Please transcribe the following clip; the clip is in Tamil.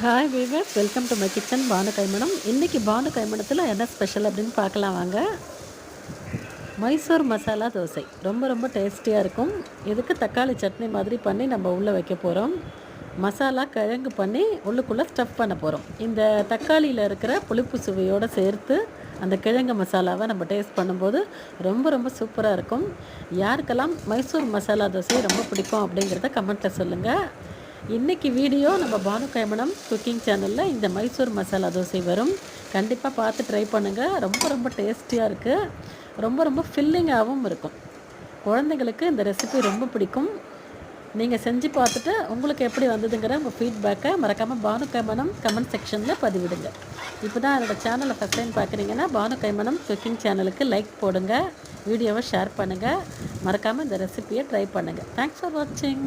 Hi viewers, welcome to my kitchen Banu Kaimanam. இன்றைக்கி பானு கைமணத்தில் என்ன ஸ்பெஷல் அப்படின்னு பார்க்கலாம் வாங்க. மைசூர் மசாலா தோசை ரொம்ப ரொம்ப டேஸ்டியாக இருக்கும். இதுக்கு தக்காளி சட்னி மாதிரி பண்ணி நம்ம உள்ளே வைக்க போகிறோம். மசாலா கிழங்கு பண்ணி உள்ளுக்குள்ளே ஸ்டஃப் பண்ண போகிறோம். இந்த தக்காளியில் இருக்கிற புளிப்பு சுவையோடு சேர்த்து அந்த கிழங்கு மசாலாவை நம்ம டேஸ்ட் பண்ணும்போது ரொம்ப ரொம்ப சூப்பராக இருக்கும். யாருக்கெல்லாம் மைசூர் மசாலா தோசை ரொம்ப பிடிக்கும் அப்படிங்கிறத கமெண்ட்டில் சொல்லுங்கள். இன்றைக்கி வீடியோ நம்ம பானு கைமணம் குக்கிங் சேனலில் இந்த மைசூர் மசாலா தோசை வரும். கண்டிப்பாக பார்த்து ட்ரை பண்ணுங்கள். ரொம்ப ரொம்ப டேஸ்டியாக இருக்குது. ரொம்ப ரொம்ப ஃபில்லிங்காகவும் இருக்கும். குழந்தைங்களுக்கு இந்த ரெசிபி ரொம்ப பிடிக்கும். நீங்கள் செஞ்சு பார்த்துட்டு உங்களுக்கு எப்படி வந்ததுங்கிற உங்கள் ஃபீட்பேக்கை மறக்காமல் பானு கைமணம் கமெண்ட் செக்ஷனில் பதிவிடுங்க. இப்போ தான் என்னோடய சேனலை ஃபஸ்ட் டைம் பார்க்குறீங்கன்னா பானு கைமணம் குக்கிங் சேனலுக்கு லைக் போடுங்க, வீடியோவை ஷேர் பண்ணுங்கள், மறக்காமல் இந்த ரெசிபியை ட்ரை பண்ணுங்கள். தேங்க்ஸ் ஃபார் வாட்சிங்.